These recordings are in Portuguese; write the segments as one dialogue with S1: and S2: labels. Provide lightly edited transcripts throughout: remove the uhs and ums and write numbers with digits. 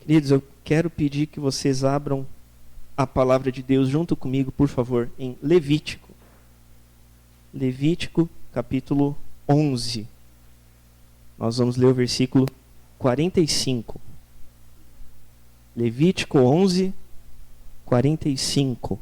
S1: Queridos, eu quero pedir que vocês abram a palavra de Deus junto comigo, por favor, em Levítico. Levítico, capítulo 11. Nós vamos ler o versículo 45. Levítico 11, 45.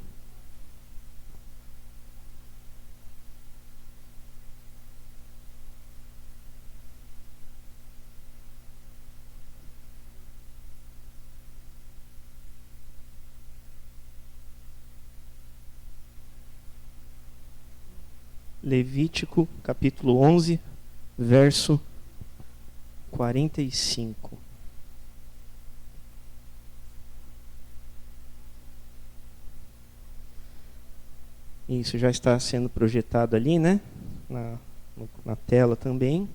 S1: Levítico, capítulo 11, verso 45. Isso já está sendo projetado ali, né? Na tela também.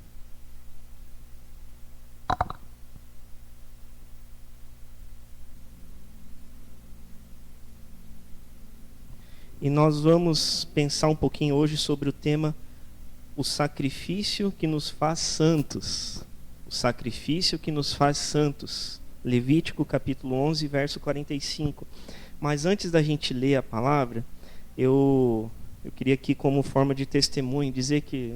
S1: E nós vamos pensar um pouquinho hoje sobre o tema o sacrifício que nos faz santos. O sacrifício que nos faz santos. Levítico capítulo 11, verso 45. Mas antes da gente ler a palavra, eu queria aqui, como forma de testemunho, dizer que,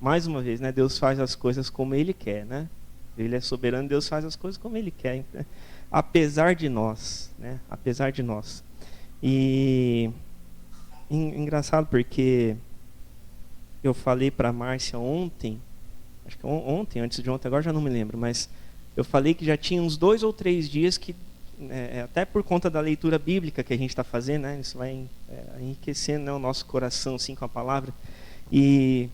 S1: mais uma vez, né, Deus faz as coisas como Ele quer, né? Ele é soberano, Deus faz as coisas como Ele quer, né? Apesar de nós, né? Apesar de nós. E engraçado porque eu falei para a Márcia ontem, acho que ontem, antes de ontem, agora já não me lembro, mas eu falei que já tinha uns 2 ou 3 dias que, até por conta da leitura bíblica que a gente está fazendo, né, isso vai enriquecendo, né, o nosso coração assim, com a palavra. E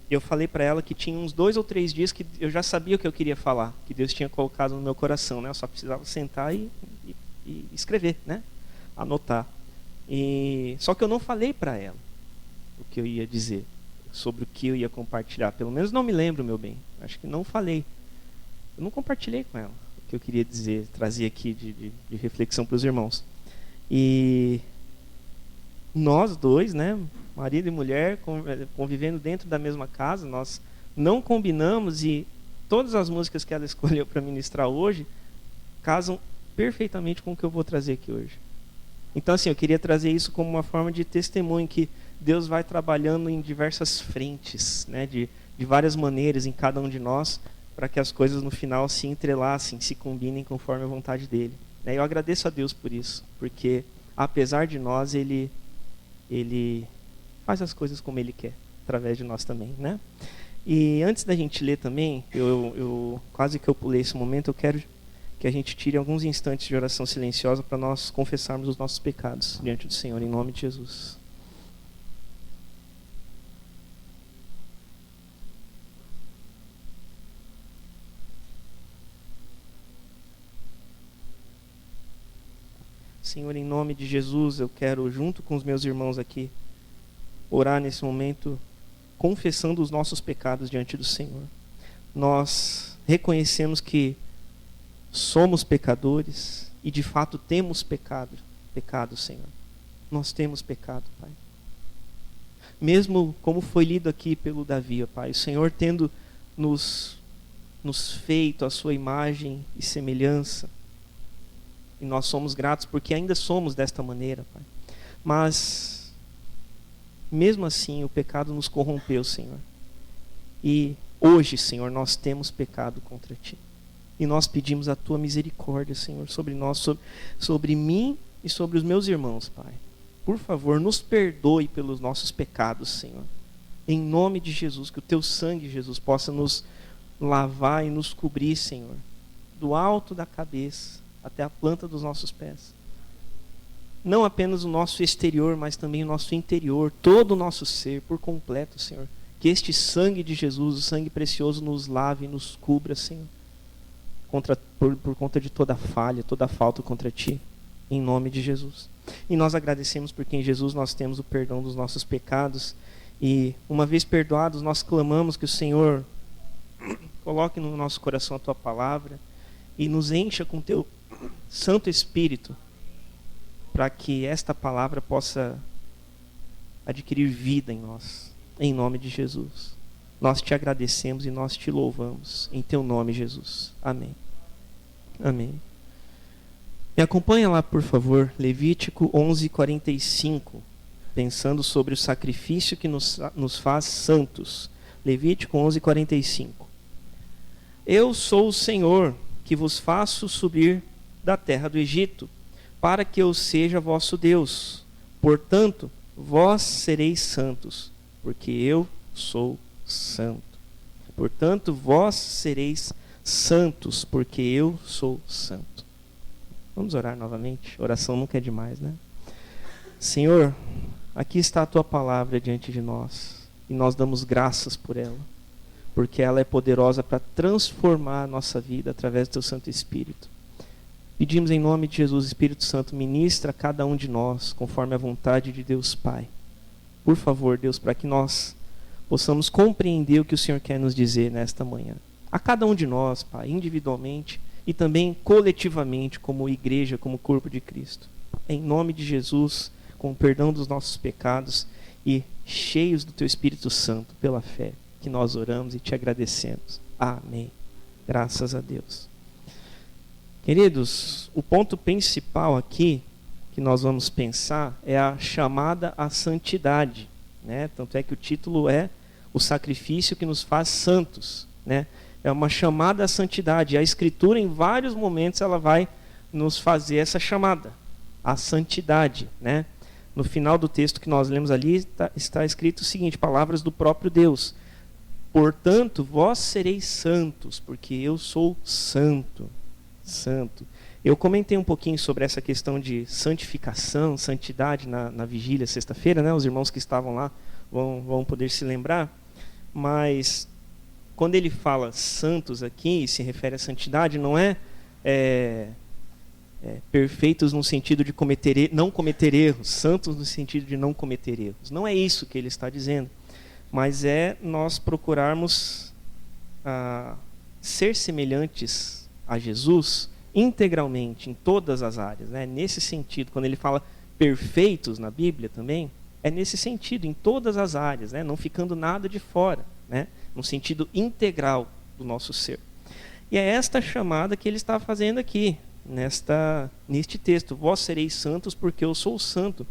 S1: eu falei para ela que tinha uns 2 ou 3 dias que eu já sabia o que eu queria falar, que Deus tinha colocado no meu coração, né, eu só precisava sentar e escrever, né, anotar. Só que eu não falei para ela o que eu ia dizer, sobre o que eu ia compartilhar. Pelo menos não me lembro, meu bem. Acho que não falei. Eu não compartilhei com ela o que eu queria dizer, trazer aqui de reflexão para os irmãos. E nós dois, né, marido e mulher, convivendo dentro da mesma casa, nós não combinamos e todas as músicas que ela escolheu para ministrar hoje casam perfeitamente com o que eu vou trazer aqui hoje. Então, assim, eu queria trazer isso como uma forma de testemunho que Deus vai trabalhando em diversas frentes, né, de várias maneiras em cada um de nós, para que as coisas no final se entrelacem, se combinem conforme a vontade dele. Eu agradeço a Deus por isso, porque apesar de nós, Ele faz as coisas como Ele quer, através de nós também, né? E antes da gente ler também, eu quase que eu pulei esse momento, eu quero que a gente tire alguns instantes de oração silenciosa para nós confessarmos os nossos pecados diante do Senhor, em nome de Jesus. Senhor, em nome de Jesus, eu quero, junto com os meus irmãos aqui, orar nesse momento, confessando os nossos pecados diante do Senhor. Nós reconhecemos que somos pecadores e de fato temos pecado, Senhor. Nós temos pecado, Pai. Mesmo como foi lido aqui pelo Davi, Pai, o Senhor tendo nos feito a sua imagem e semelhança, e nós somos gratos porque ainda somos desta maneira, Pai. Mas, mesmo assim, o pecado nos corrompeu, Senhor. E hoje, Senhor, nós temos pecado contra Ti. E nós pedimos a Tua misericórdia, Senhor, sobre nós, sobre mim e sobre os meus irmãos, Pai. Por favor, nos perdoe pelos nossos pecados, Senhor. Em nome de Jesus, que o Teu sangue, Jesus, possa nos lavar e nos cobrir, Senhor. Do alto da cabeça até a planta dos nossos pés. Não apenas o nosso exterior, mas também o nosso interior, todo o nosso ser, por completo, Senhor. Que este sangue de Jesus, o sangue precioso, nos lave e nos cubra, Senhor. Por conta de toda falha, toda falta contra Ti, em nome de Jesus. E nós agradecemos porque em Jesus nós temos o perdão dos nossos pecados, e uma vez perdoados, nós clamamos que o Senhor coloque no nosso coração a Tua palavra, e nos encha com Teu Santo Espírito, para que esta palavra possa adquirir vida em nós, em nome de Jesus. Nós Te agradecemos e nós Te louvamos, em Teu nome, Jesus. Amém. Amém. Me acompanha lá, por favor, Levítico 11:45, pensando sobre o sacrifício que nos faz santos. Levítico 11:45. Eu sou o Senhor, que vos faço subir da terra do Egito, para que eu seja vosso Deus. Portanto, vós sereis santos, porque eu sou santo. Portanto, vós sereis santos, porque eu sou santo. Vamos orar novamente? Oração nunca é demais, né? Senhor, aqui está a tua palavra diante de nós, e nós damos graças por ela, porque ela é poderosa para transformar a nossa vida através do teu Santo Espírito. Pedimos em nome de Jesus, Espírito Santo, ministra a cada um de nós, conforme a vontade de Deus Pai. Por favor, Deus, para que nós possamos compreender o que o Senhor quer nos dizer nesta manhã. A cada um de nós, Pai, individualmente e também coletivamente, como igreja, como corpo de Cristo. Em nome de Jesus, com o perdão dos nossos pecados e cheios do teu Espírito Santo, pela fé, que nós oramos e te agradecemos. Amém. Graças a Deus. Queridos, o ponto principal aqui que nós vamos pensar é a chamada à santidade, né? Tanto é que o título é o sacrifício que nos faz santos, né? É uma chamada à santidade. A Escritura, em vários momentos, ela vai nos fazer essa chamada à santidade, né? No final do texto que nós lemos ali está escrito o seguinte, palavras do próprio Deus: portanto, vós sereis santos, porque eu sou santo. Santo. Eu comentei um pouquinho sobre essa questão de santificação, santidade na vigília, sexta-feira, né? Os irmãos que estavam lá vão poder se lembrar. Mas quando ele fala santos aqui, e se refere à santidade, não é, perfeitos no sentido de não cometer erros, santos no sentido de não cometer erros. Não é isso que ele está dizendo, mas é nós procurarmos ser semelhantes a Jesus integralmente, em todas as áreas, né? Nesse sentido, quando ele fala perfeitos na Bíblia também, é nesse sentido, em todas as áreas, né? Não ficando nada de fora, né? No sentido integral do nosso ser. E é esta chamada que ele está fazendo aqui, neste texto: vós sereis santos porque eu sou santo.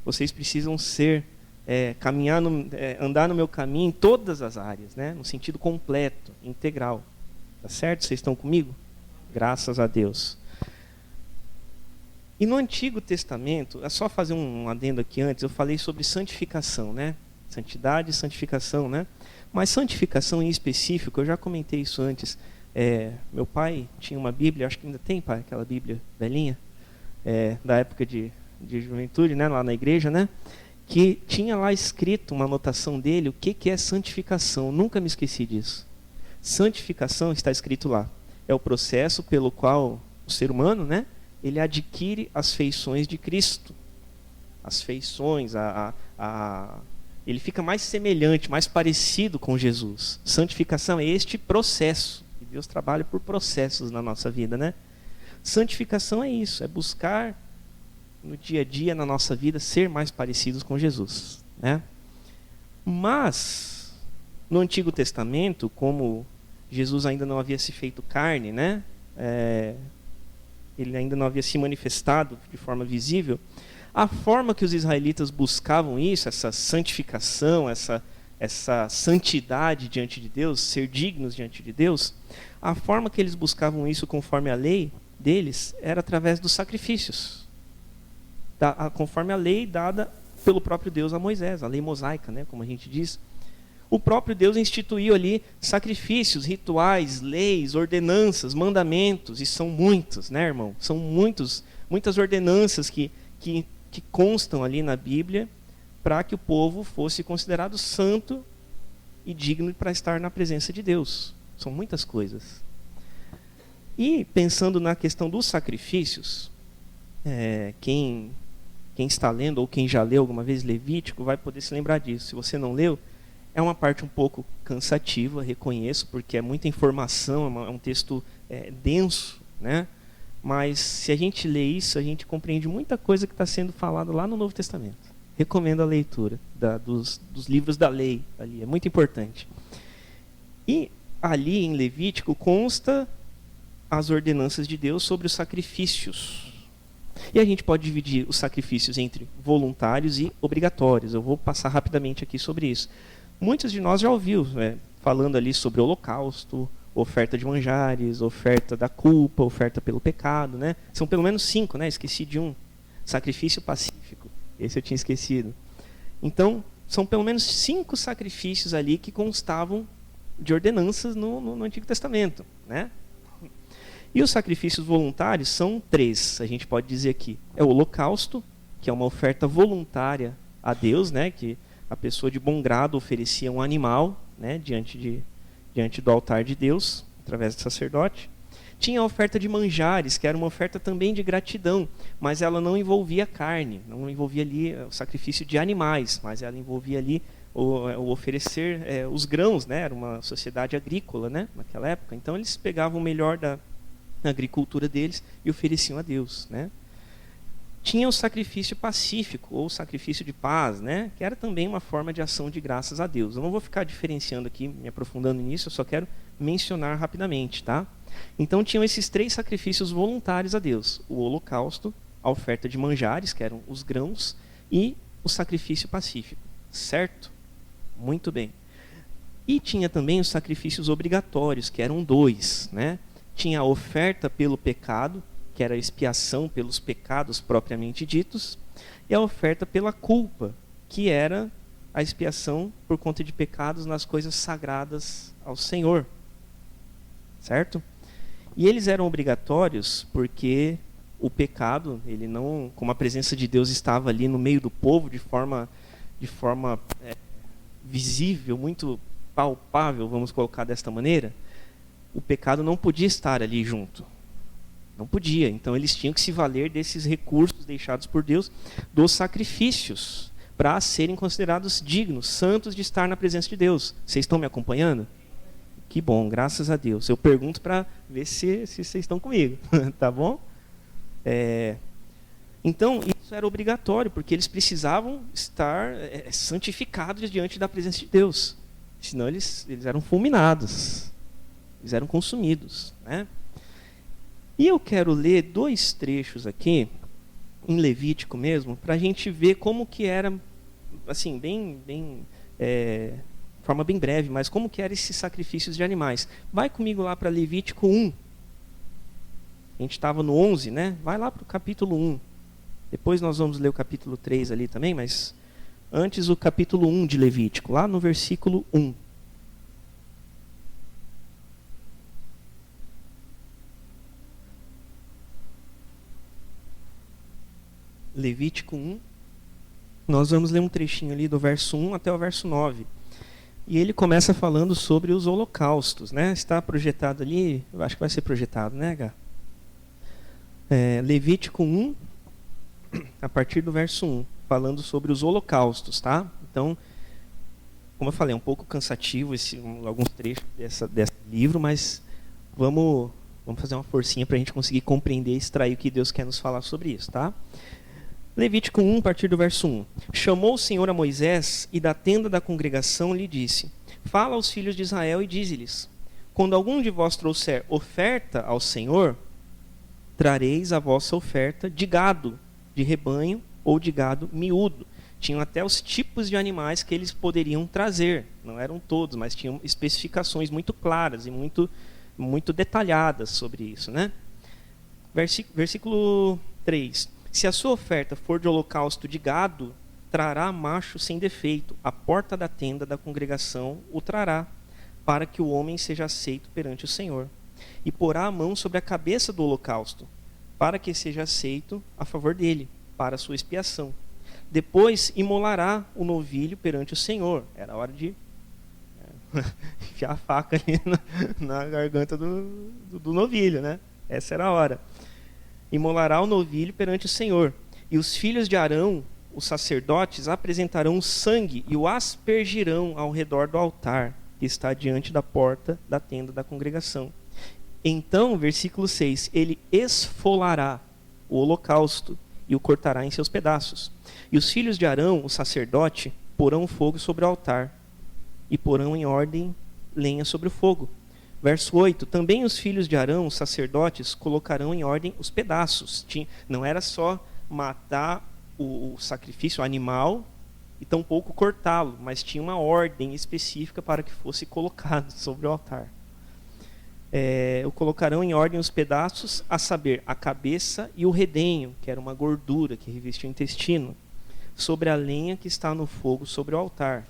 S1: Vocês precisam andar no meu caminho em todas as áreas, né? No sentido completo, integral. Tá certo? Vocês estão comigo? Graças a Deus. E no Antigo Testamento, é só fazer um adendo aqui antes, eu falei sobre santificação, né? Santidade e santificação, né? Mas santificação em específico, eu já comentei isso antes. Meu pai tinha uma Bíblia, acho que ainda tem, pai, aquela Bíblia velhinha, da época de juventude, né? Lá na igreja, né? Que tinha lá escrito uma anotação dele, o que é santificação. Nunca me esqueci disso. Santificação está escrito lá. É o processo pelo qual o ser humano, né, ele adquire as feições de Cristo. As feições, ele fica mais semelhante, mais parecido com Jesus. Santificação é este processo. E Deus trabalha por processos na nossa vida, né? Santificação é isso, é buscar no dia a dia, na nossa vida, ser mais parecidos com Jesus, né? Mas, no Antigo Testamento, como Jesus ainda não havia se feito carne, né? Ele ainda não havia se manifestado de forma visível. A forma que os israelitas buscavam isso, essa santificação, essa santidade diante de Deus, ser dignos diante de Deus, a forma que eles buscavam isso conforme a lei deles era através dos sacrifícios, conforme a lei dada pelo próprio Deus a Moisés, a lei mosaica, né? Como a gente diz. O próprio Deus instituiu ali sacrifícios, rituais, leis, ordenanças, mandamentos, e são muitos, né, irmão? São muitas ordenanças que constam ali na Bíblia para que o povo fosse considerado santo e digno para estar na presença de Deus. São muitas coisas. E pensando na questão dos sacrifícios, quem está lendo ou quem já leu alguma vez Levítico vai poder se lembrar disso. Se você não leu, é uma parte um pouco cansativa, reconheço, porque é muita informação, é um texto denso, né? Mas se a gente lê isso, a gente compreende muita coisa que está sendo falada lá no Novo Testamento. Recomendo a leitura dos livros da lei, ali, é muito importante. E ali em Levítico consta as ordenanças de Deus sobre os sacrifícios, E a gente pode dividir os sacrifícios entre voluntários e obrigatórios. Eu vou passar rapidamente aqui sobre isso. Muitos de nós já ouviu, falando ali sobre o holocausto, oferta de manjares, oferta da culpa, oferta pelo pecado, né? São pelo menos 5, né? Esqueci de um. Sacrifício pacífico. Esse eu tinha esquecido. Então, são pelo menos 5 sacrifícios ali que constavam de ordenanças no Antigo Testamento, né? E os sacrifícios voluntários são 3, a gente pode dizer aqui. É o holocausto, que é uma oferta voluntária a Deus, né? Que a pessoa de bom grado oferecia um animal, né? diante do altar de Deus, através do sacerdote. Tinha a oferta de manjares, que era uma oferta também de gratidão, mas ela não envolvia carne, não envolvia ali o sacrifício de animais, mas ela envolvia ali o oferecer os grãos, né? Era uma sociedade agrícola, né? Naquela época. Então eles pegavam o melhor da agricultura deles e ofereciam a Deus, né? Tinha o sacrifício pacífico, ou sacrifício de paz, né? Que era também uma forma de ação de graças a Deus. Eu não vou ficar diferenciando aqui, me aprofundando nisso, eu só quero mencionar rapidamente, tá? Então tinham esses 3 sacrifícios voluntários a Deus: o holocausto, a oferta de manjares, que eram os grãos, e o sacrifício pacífico, certo? Muito bem. E tinha também os sacrifícios obrigatórios, que eram 2, né? Tinha a oferta pelo pecado, que era a expiação pelos pecados propriamente ditos, e a oferta pela culpa, que era a expiação por conta de pecados nas coisas sagradas ao Senhor. Certo? E eles eram obrigatórios porque o pecado, ele não, como a presença de Deus estava ali no meio do povo de forma visível, muito palpável, vamos colocar desta maneira, o pecado não podia estar ali junto. Não podia. Então eles tinham que se valer desses recursos deixados por Deus, dos sacrifícios, para serem considerados dignos, santos de estar na presença de Deus. Vocês estão me acompanhando? Que bom, graças a Deus. Eu pergunto para ver se vocês estão comigo. Tá bom? Então, isso era obrigatório, porque eles precisavam estar santificados diante da presença de Deus. Senão eles eram fulminados. Eles eram consumidos, né? E eu quero ler 2 trechos aqui, em Levítico mesmo, para a gente ver como que era, assim, de forma bem breve, mas como que eram esses sacrifícios de animais. Vai comigo lá para Levítico 1. A gente estava no 11, né? Vai lá para o capítulo 1. Depois nós vamos ler o capítulo 3 ali também, mas antes o capítulo 1 de Levítico, lá no versículo 1. Levítico 1, nós vamos ler um trechinho ali do verso 1 até o verso 9. E ele começa falando sobre os holocaustos, né? Está projetado ali, eu acho que vai ser projetado, né, Gá? Levítico 1, a partir do verso 1, falando sobre os holocaustos, tá? Então, como eu falei, é um pouco cansativo alguns trechos desse livro, mas vamos fazer uma forcinha para a gente conseguir compreender e extrair o que Deus quer nos falar sobre isso, tá? Levítico 1, a partir do verso 1. Chamou o Senhor a Moisés e da tenda da congregação lhe disse: Fala aos filhos de Israel e dize-lhes: Quando algum de vós trouxer oferta ao Senhor, trareis a vossa oferta de gado, de rebanho ou de gado miúdo. Tinham até os tipos de animais que eles poderiam trazer. Não eram todos, mas tinham especificações muito claras e muito detalhadas sobre isso, né? Versículo 3. Se a sua oferta for de holocausto de gado, trará macho sem defeito. A porta da tenda da congregação o trará, para que o homem seja aceito perante o Senhor. E porá a mão sobre a cabeça do holocausto, para que seja aceito a favor dele, para a sua expiação. Depois imolará o novilho perante o Senhor. Era hora de enfiar a faca ali na garganta do novilho, né? Essa era a hora. Imolará o novilho perante o Senhor. E os filhos de Arão, os sacerdotes, apresentarão o sangue e o aspergirão ao redor do altar, que está diante da porta da tenda da congregação. Então, versículo 6, ele esfolará o holocausto e o cortará em seus pedaços. E os filhos de Arão, o sacerdote, porão fogo sobre o altar e porão em ordem lenha sobre o fogo. Verso 8, também os filhos de Arão, os sacerdotes, colocarão em ordem os pedaços. Não era só matar o sacrifício animal e tampouco cortá-lo, mas tinha uma ordem específica para que fosse colocado sobre o altar. O colocarão em ordem os pedaços, a saber, a cabeça e o redenho, que era uma gordura que revestia o intestino, sobre a lenha que está no fogo sobre o altar.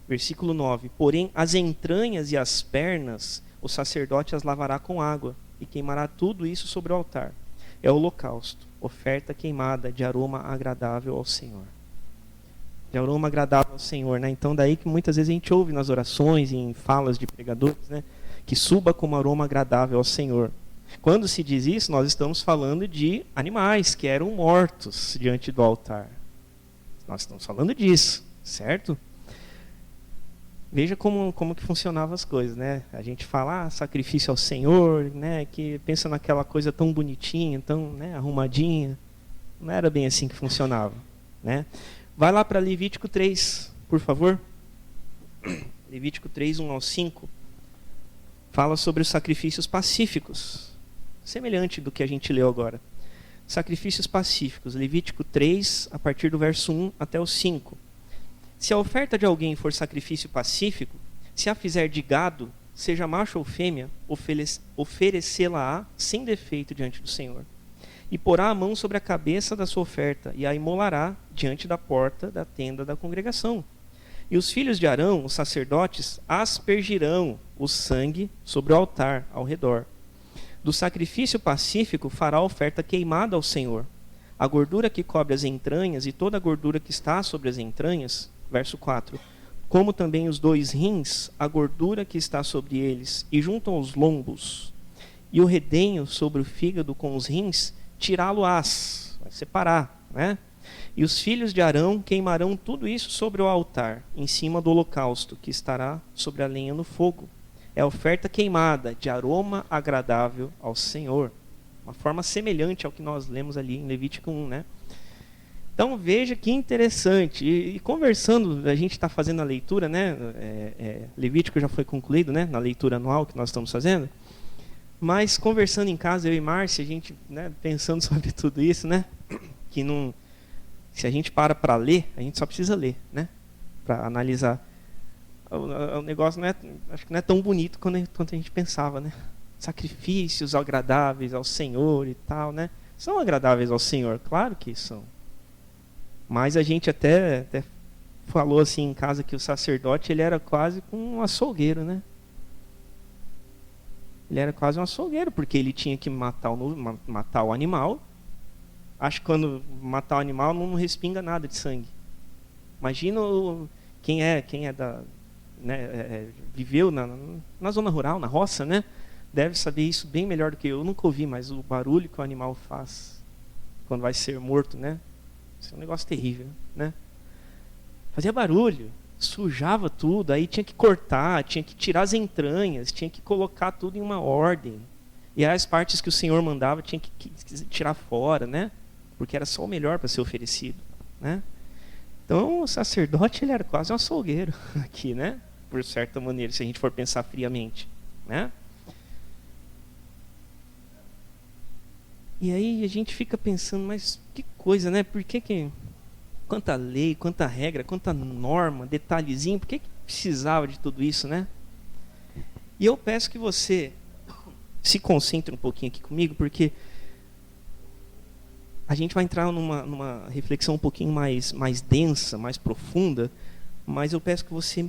S1: Versículo 9, porém as entranhas e as pernas o sacerdote as lavará com água e queimará tudo isso sobre o altar. É holocausto, oferta queimada de aroma agradável ao Senhor. De aroma agradável ao Senhor, né? Então daí que muitas vezes a gente ouve nas orações e em falas de pregadores, né? Que suba como aroma agradável ao Senhor. Quando se diz isso, nós estamos falando de animais que eram mortos diante do altar. Nós estamos falando disso, certo? Veja como que funcionavam as coisas, né? A gente fala sacrifício ao Senhor, né? Que pensa naquela coisa tão bonitinha, tão, né, arrumadinha. Não era bem assim que funcionava, né? Vai lá para Levítico 3, por favor. Levítico 3, 1 ao 5. Fala sobre os sacrifícios pacíficos. Semelhante do que a gente leu agora. Sacrifícios pacíficos. Levítico 3, a partir do verso 1 até o 5. Se a oferta de alguém for sacrifício pacífico, se a fizer de gado, seja macho ou fêmea, oferecê-la-á sem defeito diante do Senhor. E porá a mão sobre a cabeça da sua oferta, e a imolará diante da porta da tenda da congregação. E os filhos de Arão, os sacerdotes, aspergirão o sangue sobre o altar ao redor. Do sacrifício pacífico fará a oferta queimada ao Senhor. A gordura que cobre as entranhas e toda a gordura que está sobre as entranhas, verso 4, como também os 2 rins, a gordura que está sobre eles, e junto aos lombos, e o redenho sobre o fígado com os rins, tirá-lo-ás, vai separar, né? E os filhos de Arão queimarão tudo isso sobre o altar, em cima do holocausto, que estará sobre a lenha no fogo. É a oferta queimada, de aroma agradável ao Senhor. Uma forma semelhante ao que nós lemos ali em Levítico 1, né? Então veja que interessante. E conversando, a gente está fazendo a leitura, né? Levítico já foi concluído, né? Na leitura anual que nós estamos fazendo. Mas conversando em casa, eu e Márcia, a gente, né, pensando sobre tudo isso, né? Que não, se a gente para ler, a gente só precisa ler, né? Para analisar. O negócio não é, acho que não é tão bonito quanto a gente pensava, né? Sacrifícios agradáveis ao Senhor e tal, né? São agradáveis ao Senhor, claro que são. Mas a gente até falou assim em casa que o sacerdote ele era quase um açougueiro, né? Ele era quase um açougueiro, porque ele tinha que matar o animal. Acho que quando matar o animal não respinga nada de sangue. Imagina quem é da, né, viveu na zona rural, na roça, né? Deve saber isso bem melhor do que eu. Eu nunca ouvi, mas o barulho que o animal faz quando vai ser morto, né? Isso é um negócio terrível, né? Fazia barulho, sujava tudo, aí tinha que cortar, tinha que tirar as entranhas, tinha que colocar tudo em uma ordem. E aí as partes que o Senhor mandava tinha que tirar fora, né? Porque era só o melhor para ser oferecido, né? Então o sacerdote ele era quase um açougueiro aqui, né? Por certa maneira, se a gente for pensar friamente, né? E aí a gente fica pensando, mas que coisa, né? Por que quanta lei, quanta regra, quanta norma, detalhezinho, por que precisava de tudo isso, né? E eu peço que você se concentre um pouquinho aqui comigo, porque a gente vai entrar numa reflexão um pouquinho mais densa, mais profunda, mas eu peço que você,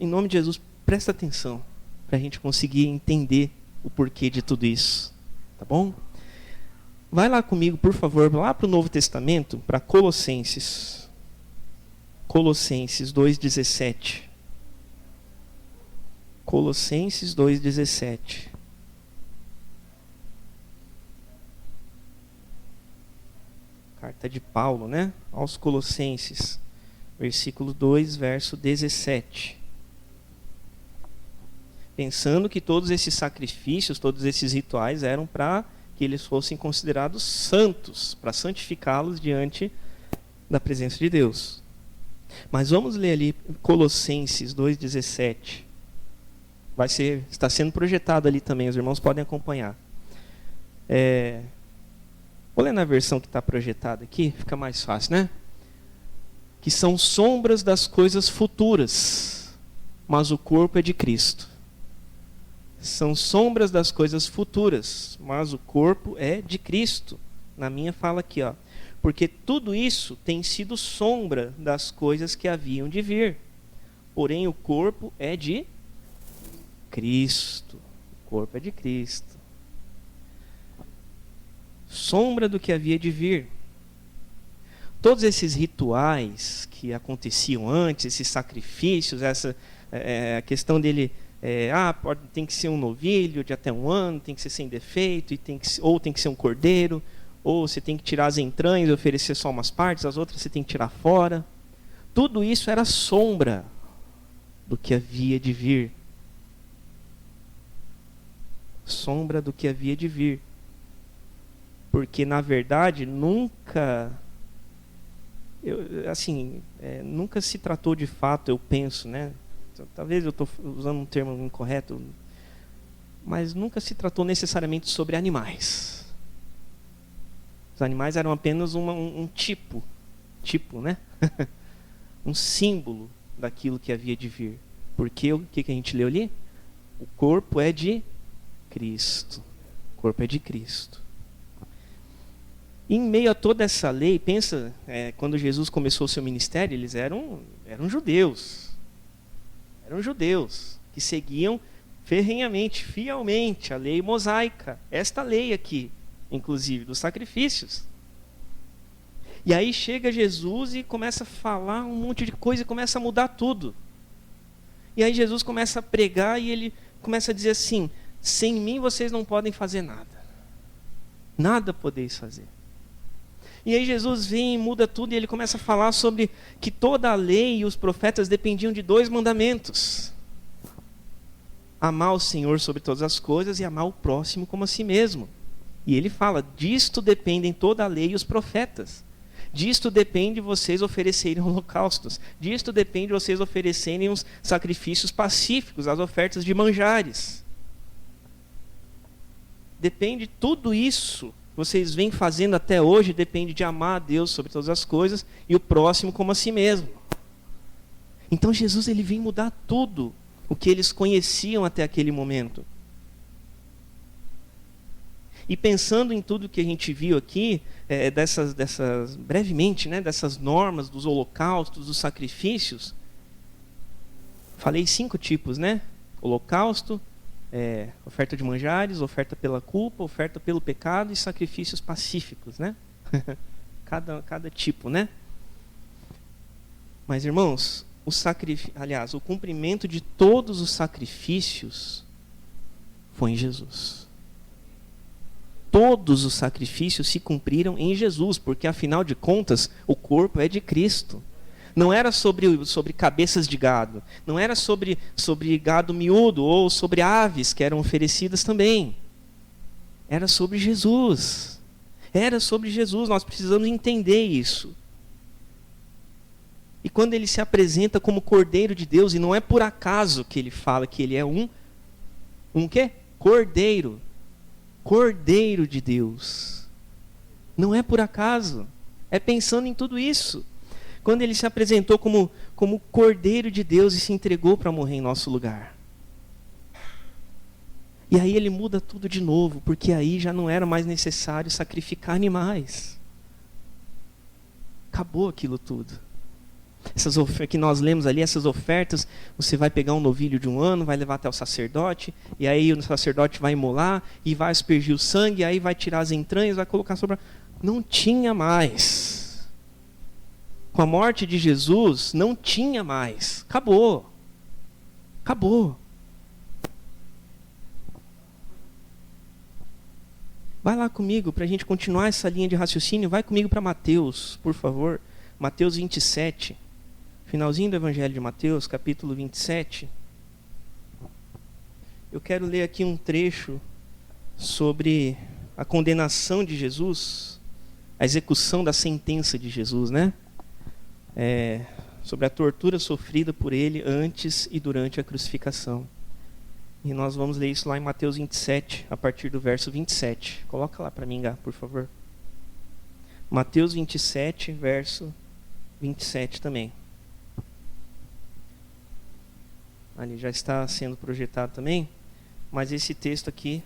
S1: em nome de Jesus, preste atenção, para a gente conseguir entender o porquê de tudo isso, tá bom? Vai lá comigo, por favor, lá para o Novo Testamento, para Colossenses. Colossenses 2,17. Colossenses 2,17. Carta de Paulo, né? Aos Colossenses, versículo 2, verso 17. Pensando que todos esses sacrifícios, todos esses rituais eram para que eles fossem considerados santos, para santificá-los diante da presença de Deus. Mas vamos ler ali Colossenses 2,17. Está sendo projetado ali também, os irmãos podem acompanhar. Vou ler na versão que está projetada aqui, fica mais fácil, né? Que são sombras das coisas futuras, mas o corpo é de Cristo. São sombras das coisas futuras, mas o corpo é de Cristo. Na minha fala aqui, ó. Porque tudo isso tem sido sombra das coisas que haviam de vir. Porém, o corpo é de Cristo. O corpo é de Cristo. Sombra do que havia de vir. Todos esses rituais que aconteciam antes, esses sacrifícios, a questão dele, tem que ser um novilho de até 1 ano, tem que ser sem defeito, ou tem que ser um cordeiro, ou você tem que tirar as entranhas e oferecer só umas partes, as outras você tem que tirar fora. Tudo isso era sombra do que havia de vir. Sombra do que havia de vir. Porque, na verdade, nunca se tratou de fato, eu penso, né? Talvez eu estou usando um termo incorreto, mas nunca se tratou necessariamente sobre animais. Os animais eram apenas um tipo, né? Um símbolo daquilo que havia de vir. Porque o que a gente leu ali? O corpo é de Cristo. O corpo é de Cristo. Em meio a toda essa lei, pensa, quando Jesus começou o seu ministério, eles eram judeus. Eram judeus que seguiam ferrenhamente, fielmente a lei mosaica. Esta lei aqui, inclusive, dos sacrifícios. E aí chega Jesus e começa a falar um monte de coisa e começa a mudar tudo. E aí Jesus começa a pregar e ele começa a dizer assim: sem mim vocês não podem fazer nada. Nada podeis fazer. E aí Jesus vem e muda tudo e ele começa a falar sobre que toda a lei e os profetas dependiam de 2 mandamentos. Amar o Senhor sobre todas as coisas e amar o próximo como a si mesmo. E ele fala, disto dependem toda a lei e os profetas. Disto depende vocês oferecerem holocaustos. Disto depende vocês oferecerem os sacrifícios pacíficos, as ofertas de manjares. Depende tudo isso. Vocês vêm fazendo até hoje, depende de amar a Deus sobre todas as coisas e o próximo como a si mesmo. Então Jesus ele vem mudar tudo o que eles conheciam até aquele momento. E pensando em tudo que a gente viu aqui, brevemente, né, dessas normas, dos holocaustos, dos sacrifícios, falei 5 tipos, né? Holocausto, oferta de manjares, oferta pela culpa, oferta pelo pecado e sacrifícios pacíficos, né? cada tipo, né? Mas, irmãos, o cumprimento de todos os sacrifícios foi em Jesus. Todos os sacrifícios se cumpriram em Jesus, porque afinal de contas, o corpo é de Cristo. Não era sobre cabeças de gado, não era sobre gado miúdo ou sobre aves que eram oferecidas também. Era sobre Jesus. Era sobre Jesus, nós precisamos entender isso. E quando ele se apresenta como Cordeiro de Deus, e não é por acaso que ele fala que ele é um quê? Cordeiro. Cordeiro de Deus. Não é por acaso. É pensando em tudo isso. Quando ele se apresentou como Cordeiro de Deus e se entregou para morrer em nosso lugar. E aí ele muda tudo de novo, porque aí já não era mais necessário sacrificar animais. Acabou aquilo tudo. Essas ofertas que nós lemos ali, essas ofertas, você vai pegar um novilho de 1 ano, vai levar até o sacerdote, e aí o sacerdote vai imolar, e vai aspergir o sangue, e aí vai tirar as entranhas, vai colocar sobre... Não tinha mais. Com a morte de Jesus, não tinha mais. Acabou. Acabou. Vai lá comigo, para a gente continuar essa linha de raciocínio, vai comigo para Mateus, por favor. Mateus 27. Finalzinho do Evangelho de Mateus, capítulo 27. Eu quero ler aqui um trecho sobre a condenação de Jesus, a execução da sentença de Jesus, né? Sobre a tortura sofrida por ele antes e durante a crucificação. E nós vamos ler isso lá em Mateus 27, a partir do verso 27. Coloca lá para mim, Gá, por favor. Mateus 27, verso 27 também. Ali já está sendo projetado também. Mas esse texto aqui,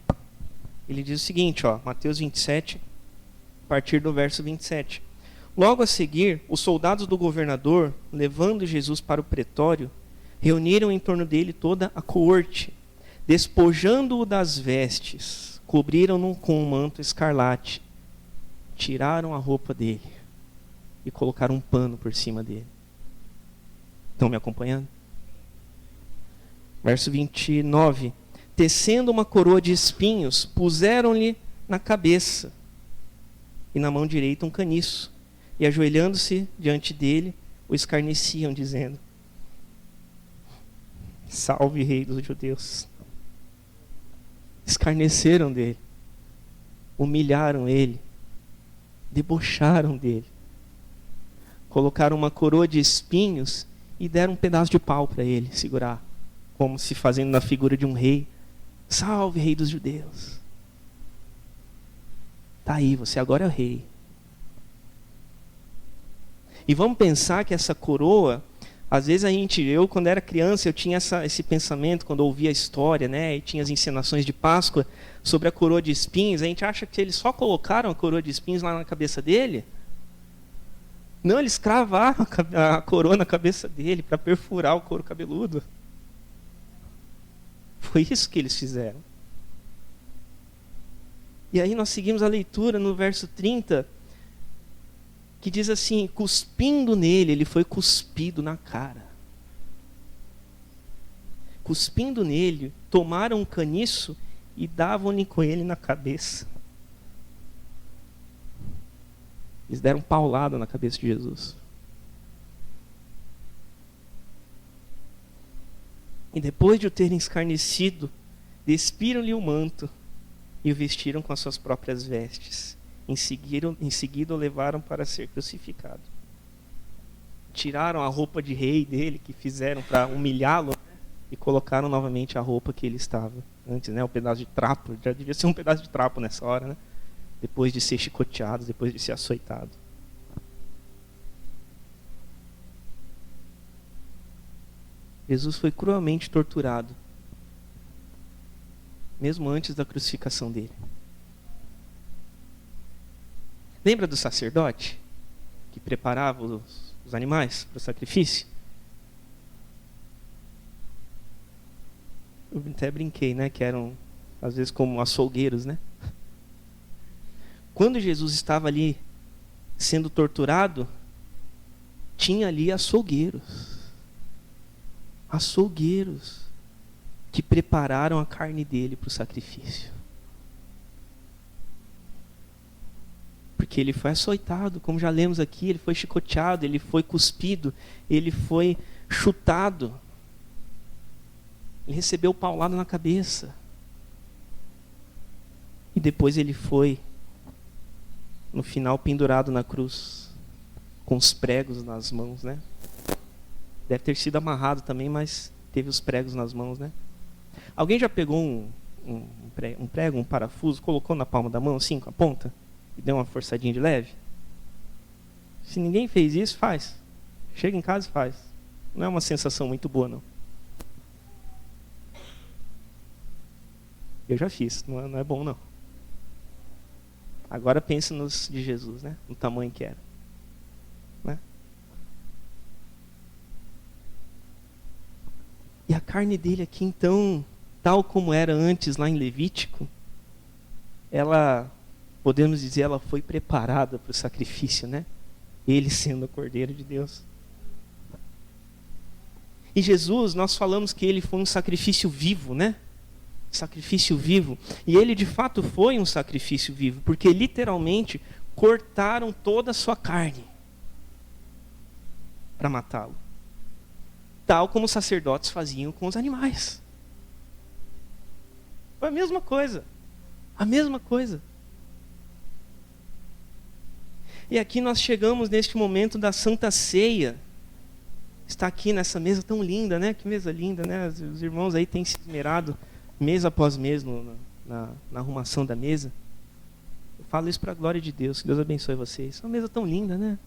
S1: ele diz o seguinte, ó, Mateus 27, a partir do verso 27. Logo a seguir, os soldados do governador, levando Jesus para o pretório, reuniram em torno dele toda a coorte. Despojando-o das vestes, cobriram-no com um manto escarlate, tiraram a roupa dele e colocaram um pano por cima dele. Estão me acompanhando? Verso 29. Tecendo uma coroa de espinhos, puseram-lhe na cabeça e na mão direita um caniço, e ajoelhando-se diante dele, o escarneciam, dizendo: Salve, Rei dos Judeus. Escarneceram dele, humilharam ele, debocharam dele, colocaram uma coroa de espinhos e deram um pedaço de pau para ele segurar, como se fazendo na figura de um rei. Salve, Rei dos Judeus. Tá aí, você agora é o rei. E vamos pensar que essa coroa, às vezes eu quando era criança, eu tinha esse pensamento, quando eu ouvia a história, né, e tinha as encenações de Páscoa sobre a coroa de espinhos, a gente acha que eles só colocaram a coroa de espinhos lá na cabeça dele. Não, eles cravaram a coroa na cabeça dele para perfurar o couro cabeludo. Foi isso que eles fizeram. E aí nós seguimos a leitura no verso 30, que diz assim: cuspindo nele, ele foi cuspido na cara. Cuspindo nele, tomaram um caniço e davam-lhe com ele na cabeça. Eles deram paulada na cabeça de Jesus. E depois de o terem escarnecido, despiram-lhe o manto e o vestiram com as suas próprias vestes. Em seguida o levaram para ser crucificado. Tiraram a roupa de rei dele, que fizeram para humilhá-lo, e colocaram novamente a roupa que ele estava antes, né? Um pedaço de trapo. Já devia ser um pedaço de trapo nessa hora, né? Depois de ser chicoteado, depois de ser açoitado. Jesus foi cruelmente torturado, mesmo antes da crucificação dele. Lembra do sacerdote que preparava os animais para o sacrifício? Eu até brinquei, né? Que eram, às vezes, como açougueiros, né? Quando Jesus estava ali sendo torturado, tinha ali açougueiros. Açougueiros que prepararam a carne dele para o sacrifício. Porque ele foi açoitado, como já lemos aqui, ele foi chicoteado, ele foi cuspido, ele foi chutado. Ele recebeu paulada na cabeça. E depois ele foi, no final, pendurado na cruz, com os pregos nas mãos, né? Deve ter sido amarrado também, mas teve os pregos nas mãos, né? Alguém já pegou um prego, um parafuso, colocou na palma da mão, assim, com a ponta, e deu uma forçadinha de leve? Se ninguém fez isso, faz. Chega em casa e faz. Não é uma sensação muito boa, não. Eu já fiz, não é bom, não. Agora pense nos de Jesus, né? No tamanho que era. Né? E a carne dele aqui, então, tal como era antes lá em Levítico, ela, podemos dizer, ela foi preparada para o sacrifício, né? Ele sendo o Cordeiro de Deus. E Jesus, nós falamos que ele foi um sacrifício vivo, né? Sacrifício vivo. E ele de fato foi um sacrifício vivo, porque literalmente cortaram toda a sua carne para matá-lo. Tal como os sacerdotes faziam com os animais. Foi a mesma coisa. A mesma coisa. E aqui nós chegamos neste momento da Santa Ceia. Está aqui nessa mesa tão linda, né? Que mesa linda, né? Os irmãos aí têm se esmerado mês após mês na arrumação da mesa. Eu falo isso para a glória de Deus, que Deus abençoe vocês. É uma mesa tão linda, né?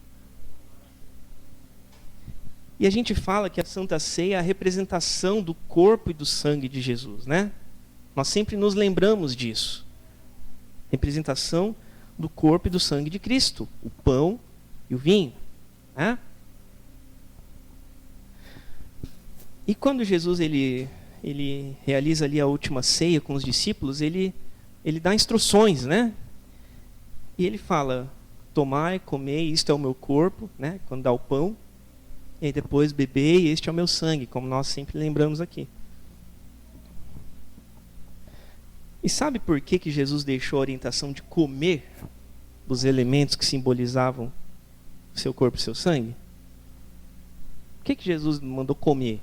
S1: E a gente fala que a Santa Ceia é a representação do corpo e do sangue de Jesus, né? Nós sempre nos lembramos disso. Representação do corpo e do sangue de Cristo. O pão e o vinho, né? E quando Jesus ele realiza ali a última ceia com os discípulos, ele dá instruções, né? E ele fala: tomai, comei, isto é o meu corpo, né? Quando dá o pão, e aí depois bebei, este é o meu sangue, como nós sempre lembramos aqui. E sabe por que Jesus deixou a orientação de comer os elementos que simbolizavam o seu corpo e o seu sangue? Por que Jesus mandou comer?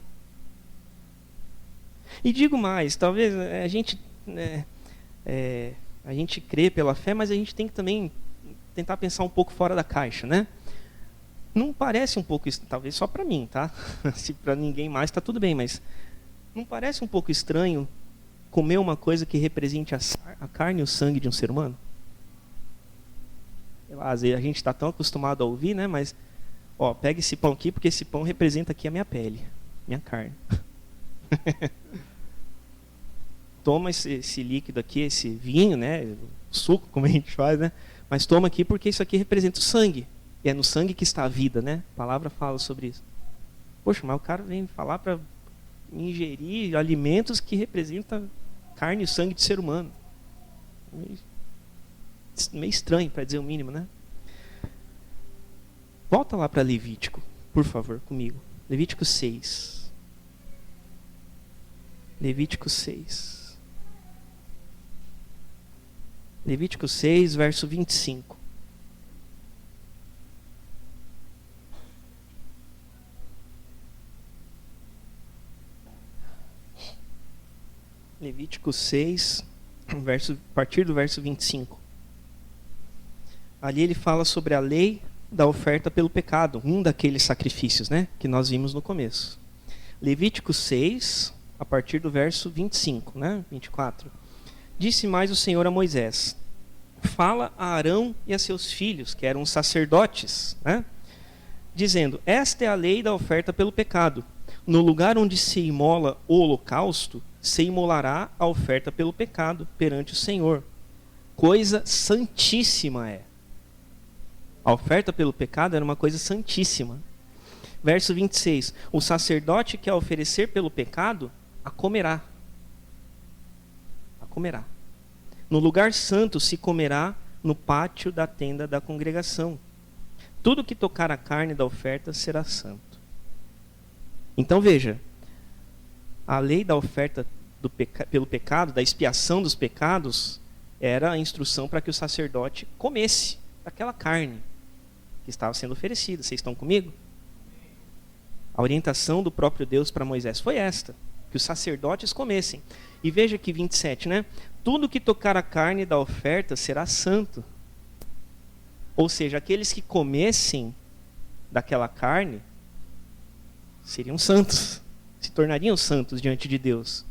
S1: E digo mais, talvez a gente crê pela fé, mas a gente tem que também tentar pensar um pouco fora da caixa, né? Não parece um pouco, talvez só para mim, tá? Se para ninguém mais está tudo bem, mas não parece um pouco estranho comer uma coisa que represente a carne e o sangue de um ser humano? Às vezes a gente está tão acostumado a ouvir, né? Mas, pega esse pão aqui, porque esse pão representa aqui a minha pele, minha carne. Toma esse líquido aqui, esse vinho, né? Suco, como a gente faz, né? Mas toma aqui porque isso aqui representa o sangue. E é no sangue que está a vida, né? A palavra fala sobre isso. Poxa, mas o cara vem falar para ingerir alimentos que representam carne e sangue de ser humano. Meio estranho, para dizer o mínimo, né? Volta lá para Levítico, por favor, comigo. Levítico 6. Levítico 6. Levítico 6, verso 25. Levítico 6, a partir do verso 25. Ali ele fala sobre a lei da oferta pelo pecado, um daqueles sacrifícios, né, que nós vimos no começo. Levítico 6, a partir do verso 25, né, 24. Disse mais o Senhor a Moisés: fala a Arão e a seus filhos, que eram sacerdotes, né, dizendo: esta é a lei da oferta pelo pecado. No lugar onde se imola o holocausto, se imolará a oferta pelo pecado perante o Senhor. Coisa santíssima é. A oferta pelo pecado era uma coisa santíssima. Verso 26. O sacerdote que a oferecer pelo pecado, a comerá. A comerá. No lugar santo se comerá no pátio da tenda da congregação. Tudo que tocar a carne da oferta será santo. Então veja, a lei da oferta pelo pecado, da expiação dos pecados, era a instrução para que o sacerdote comesse daquela carne que estava sendo oferecida. Vocês estão comigo? A orientação do próprio Deus para Moisés foi esta: que os sacerdotes comessem. E veja aqui 27, né? Tudo que tocar a carne da oferta será santo. Ou seja, aqueles que comessem daquela carne seriam santos, se tornariam santos diante de Deus.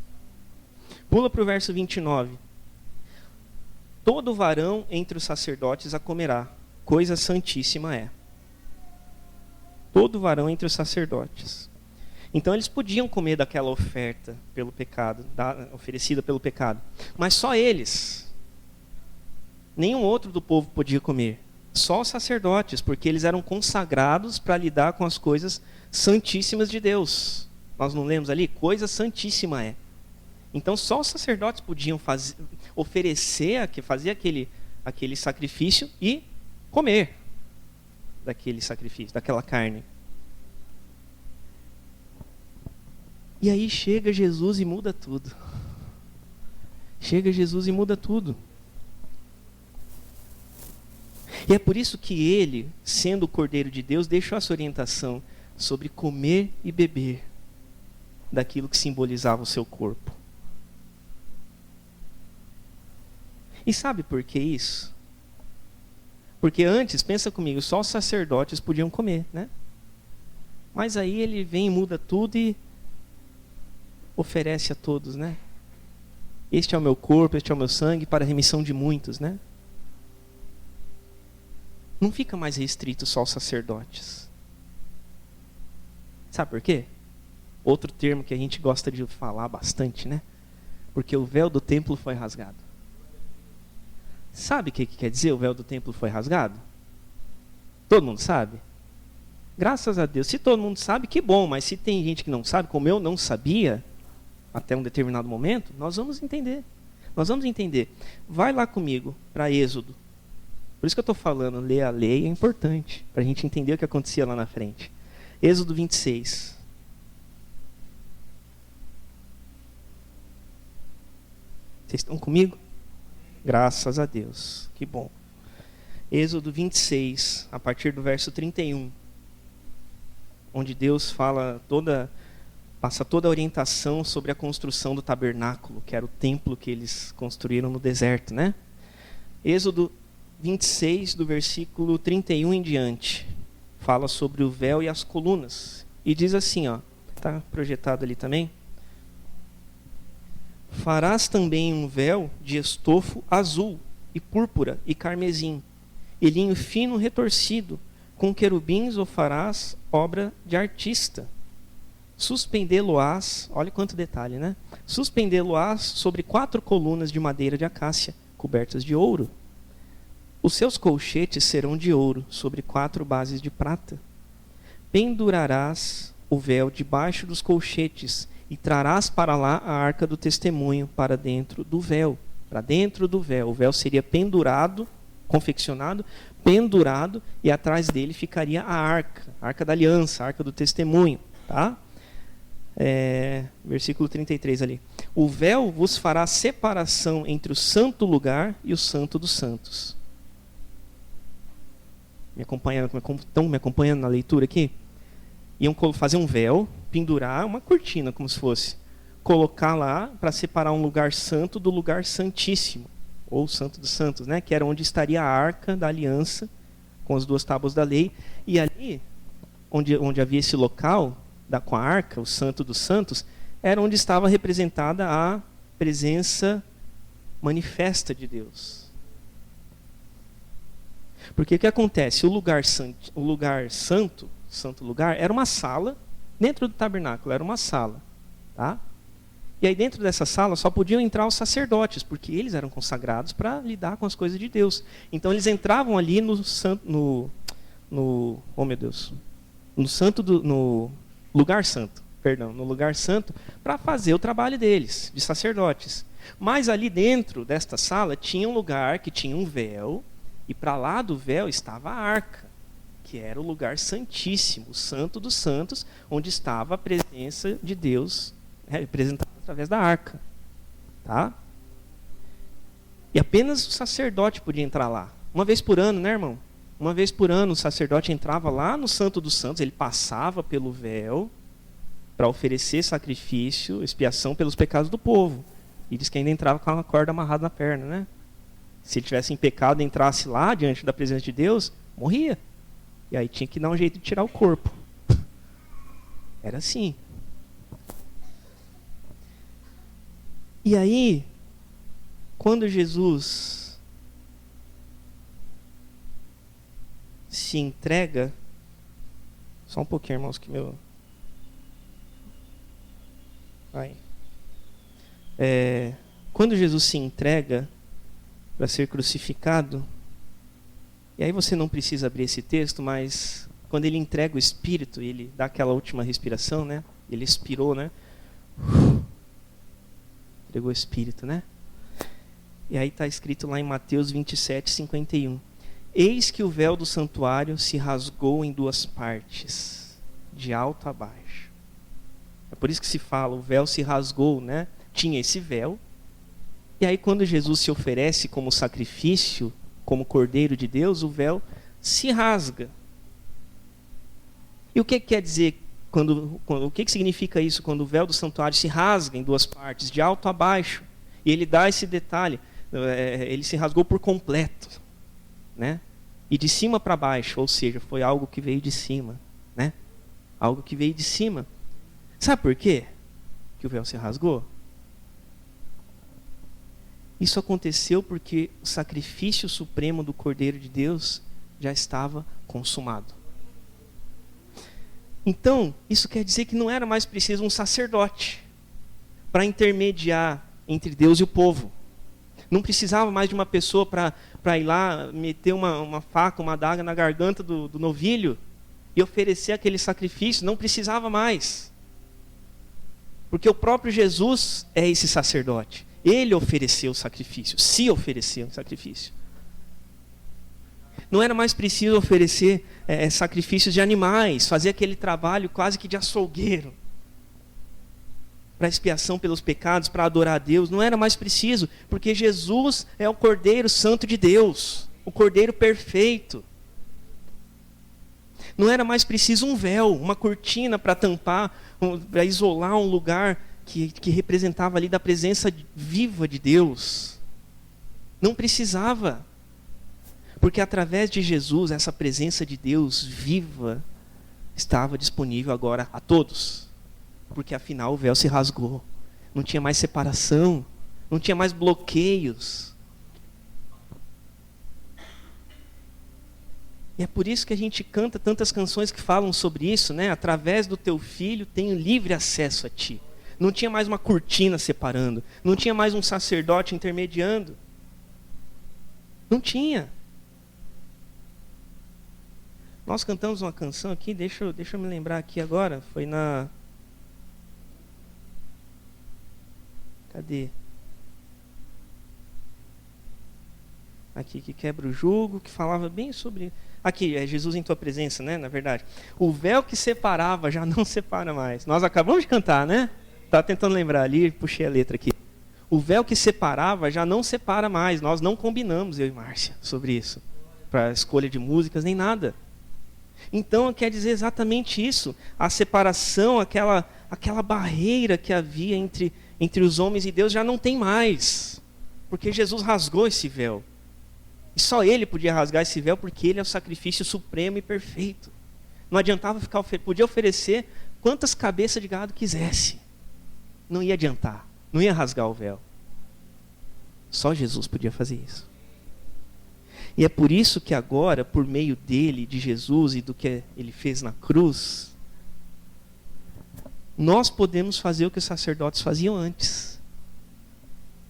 S1: Pula para o verso 29. Todo varão entre os sacerdotes a comerá, coisa santíssima é. Todo varão entre os sacerdotes. Então eles podiam comer daquela oferta pelo pecado, oferecida pelo pecado. Mas só eles. Nenhum outro do povo podia comer. Só os sacerdotes, porque eles eram consagrados para lidar com as coisas santíssimas de Deus. Nós não lemos ali? Coisa santíssima é. Então só os sacerdotes podiam fazer aquele sacrifício e comer daquele sacrifício, daquela carne. E aí chega Jesus e muda tudo. Chega Jesus e muda tudo. E é por isso que ele, sendo o Cordeiro de Deus, deixou essa orientação sobre comer e beber daquilo que simbolizava o seu corpo. E sabe por que isso? Porque antes, pensa comigo, só os sacerdotes podiam comer, né? Mas aí ele vem e muda tudo e oferece a todos, né? Este é o meu corpo, este é o meu sangue para a remissão de muitos, né? Não fica mais restrito só aos sacerdotes. Sabe por quê? Outro termo que a gente gosta de falar bastante, né? Porque o véu do templo foi rasgado. Sabe o que quer dizer o véu do templo foi rasgado? Todo mundo sabe? Graças a Deus. Se todo mundo sabe, que bom. Mas se tem gente que não sabe, como eu não sabia, até um determinado momento, nós vamos entender. Nós vamos entender. Vai lá comigo para Êxodo. Por isso que eu estou falando, ler a lei é importante, para a gente entender o que acontecia lá na frente. Êxodo 26. Vocês estão comigo? Graças a Deus. Que bom. Êxodo 26, a partir do verso 31. Onde Deus passa toda a orientação sobre a construção do tabernáculo, que era o templo que eles construíram no deserto, né? Êxodo 26, do versículo 31 em diante, fala sobre o véu e as colunas. E diz assim, ó, está projetado ali também. Farás também um véu de estofo azul, e púrpura, e carmesim, e linho fino retorcido, com querubins o farás obra de artista. Suspendê-lo-ás, olha quanto detalhe, né? Suspendê-lo-ás sobre 4 colunas de madeira de acácia, cobertas de ouro. Os seus colchetes serão de ouro, sobre 4 bases de prata. Pendurarás o véu debaixo dos colchetes, e trarás para lá a arca do testemunho para dentro do véu. Para dentro do véu. O véu seria pendurado, confeccionado, pendurado, e atrás dele ficaria a arca da aliança, a arca do testemunho. Tá? Versículo 33 ali. O véu vos fará separação entre o santo lugar e o santo dos santos. Estão me acompanhando na leitura aqui? Iam fazer um véu, pendurar uma cortina, como se fosse. Colocar lá para separar um lugar santo do lugar santíssimo. Ou santo dos santos, né? Que era onde estaria a arca da aliança, com as 2 tábuas da lei. E ali, onde havia esse local, com a arca, o santo dos santos, era onde estava representada a presença manifesta de Deus. Porque o que acontece? O lugar santo, santo lugar, era uma sala, dentro do tabernáculo, era uma sala. Tá? E aí dentro dessa sala só podiam entrar os sacerdotes, porque eles eram consagrados para lidar com as coisas de Deus. Então eles entravam ali no lugar santo, para fazer o trabalho deles, de sacerdotes. Mas ali dentro desta sala tinha um lugar que tinha um véu, e para lá do véu estava a arca, que era o lugar santíssimo, o santo dos santos, onde estava a presença de Deus, representada através da arca. Tá? E apenas o sacerdote podia entrar lá. Uma vez por ano, né, irmão? Uma vez por ano o sacerdote entrava lá no santo dos santos, ele passava pelo véu para oferecer sacrifício, expiação pelos pecados do povo. E diz que ainda entrava com a corda amarrada na perna, né? Se ele tivesse em pecado e entrasse lá diante da presença de Deus, morria. E aí tinha que dar um jeito de tirar o corpo. Era assim. E aí, quando Jesus se entrega, só um pouquinho, irmãos, que meu... Quando Jesus se entrega para ser crucificado, e aí você não precisa abrir esse texto, mas quando ele entrega o Espírito, ele dá aquela última respiração, né? Ele expirou, né? Entregou o Espírito, né? E aí está escrito lá em Mateus 27, 51. Eis que o véu do santuário se rasgou em 2 partes, de alto a baixo. É por isso que se fala, o véu se rasgou, né? Tinha esse véu. E aí quando Jesus se oferece como sacrifício, como Cordeiro de Deus, o véu se rasga. E o que quer dizer, o que significa isso quando o véu do santuário se rasga em 2 partes, de alto a baixo? E ele dá esse detalhe, ele se rasgou por completo, né? E de cima para baixo, ou seja, foi algo que veio de cima, né? Algo que veio de cima. Sabe por quê que o véu se rasgou? Isso aconteceu porque o sacrifício supremo do Cordeiro de Deus já estava consumado. Então, isso quer dizer que não era mais preciso um sacerdote para intermediar entre Deus e o povo. Não precisava mais de uma pessoa para ir lá, meter uma faca, uma adaga na garganta do novilho e oferecer aquele sacrifício. Não precisava mais. Porque o próprio Jesus é esse sacerdote. Ele ofereceu o sacrifício, se ofereceu o sacrifício. Não era mais preciso oferecer sacrifícios de animais, fazer aquele trabalho quase que de açougueiro, para expiação pelos pecados, para adorar a Deus. Não era mais preciso, porque Jesus é o Cordeiro Santo de Deus, o Cordeiro perfeito. Não era mais preciso um véu, uma cortina para tampar, para isolar um lugar que representava ali da presença viva de Deus. Não precisava. Porque através de Jesus, essa presença de Deus viva estava disponível agora a todos. Porque afinal o véu se rasgou. Não tinha mais separação, não tinha mais bloqueios. E é por isso que a gente canta tantas canções que falam sobre isso, né? Através do teu filho tenho livre acesso a ti. Não tinha mais uma cortina separando, não tinha mais um sacerdote intermediando. Não tinha. Nós cantamos uma canção aqui, deixa eu me lembrar aqui agora, foi na... Cadê? Aqui, que quebra o jugo, que falava bem sobre... Aqui, é Jesus em tua presença, né? Na verdade. O véu que separava já não separa mais. Nós acabamos de cantar, né? Estava tentando lembrar ali, puxei a letra aqui. O véu que separava já não separa mais. Nós não combinamos, eu e Márcia, sobre isso. Para escolha de músicas, nem nada. Então, quer dizer exatamente isso. A separação, aquela barreira que havia entre os homens e Deus já não tem mais. Porque Jesus rasgou esse véu. E só Ele podia rasgar esse véu porque Ele é o sacrifício supremo e perfeito. Não adiantava podia oferecer quantas cabeças de gado quisesse. Não ia adiantar. Não ia rasgar o véu. Só Jesus podia fazer isso. E é por isso que agora, por meio dele, de Jesus e do que ele fez na cruz, nós podemos fazer o que os sacerdotes faziam antes.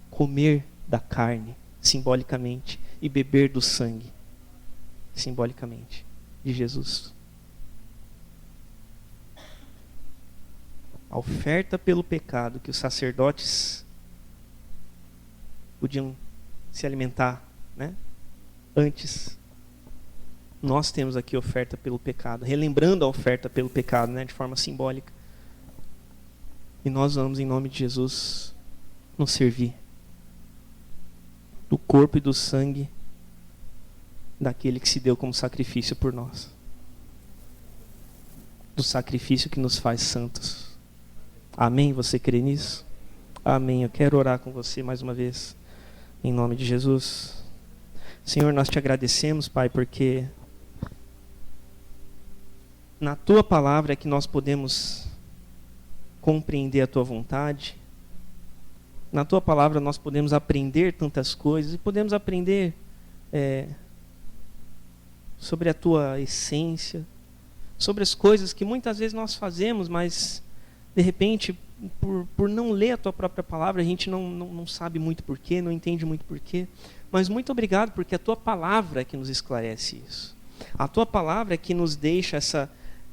S1: Comer da carne, simbolicamente, e beber do sangue, simbolicamente, de Jesus. A oferta pelo pecado que os sacerdotes podiam se alimentar, né? Antes, nós temos aqui oferta pelo pecado, relembrando a oferta pelo pecado, né, de forma simbólica. E nós vamos, em nome de Jesus, nos servir do corpo e do sangue daquele que se deu como sacrifício por nós. Do sacrifício que nos faz santos. Amém? Você crê nisso? Amém. Eu quero orar com você mais uma vez, em nome de Jesus. Senhor, nós te agradecemos, Pai, porque na Tua palavra é que nós podemos compreender a Tua vontade. Na Tua palavra nós podemos aprender tantas coisas e podemos aprender sobre a Tua essência, sobre as coisas que muitas vezes nós fazemos, mas de repente, por não ler a Tua própria palavra, a gente não sabe muito porquê, não entende muito porquê. Mas muito obrigado, porque a Tua palavra é que nos esclarece isso. A Tua palavra é que nos deixa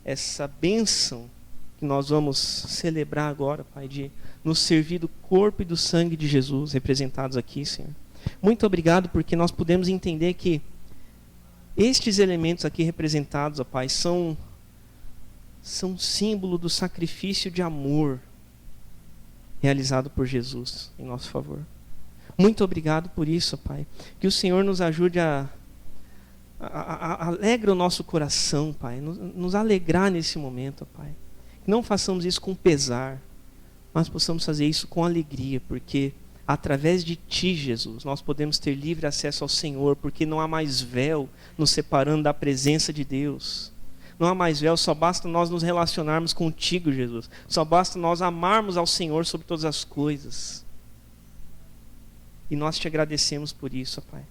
S1: essa bênção que nós vamos celebrar agora, Pai, de nos servir do corpo e do sangue de Jesus, representados aqui, Senhor. Muito obrigado, porque nós podemos entender que estes elementos aqui representados, ó Pai, são símbolo do sacrifício de amor realizado por Jesus em nosso favor. Muito obrigado por isso, Pai. Que o Senhor nos ajude alegra o nosso coração, Pai. Nos alegrar nesse momento, Pai. Que não façamos isso com pesar, mas possamos fazer isso com alegria, porque através de Ti, Jesus, nós podemos ter livre acesso ao Senhor, porque não há mais véu nos separando da presença de Deus. Não há mais véu, só basta nós nos relacionarmos contigo, Jesus. Só basta nós amarmos ao Senhor sobre todas as coisas. E nós te agradecemos por isso, Pai.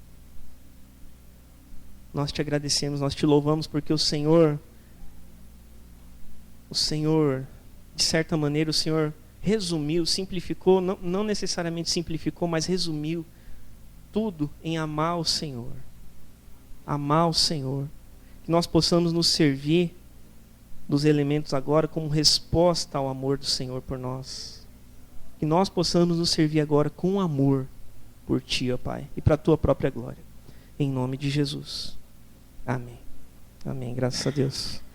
S1: Nós te agradecemos, nós te louvamos porque o Senhor, de certa maneira, o Senhor resumiu, simplificou, não necessariamente simplificou, mas resumiu tudo em amar o Senhor. Amar o Senhor. Que nós possamos nos servir dos elementos agora como resposta ao amor do Senhor por nós. Que nós possamos nos servir agora com amor por Ti, ó Pai, e para a Tua própria glória. Em nome de Jesus. Amém. Amém. Graças a Deus.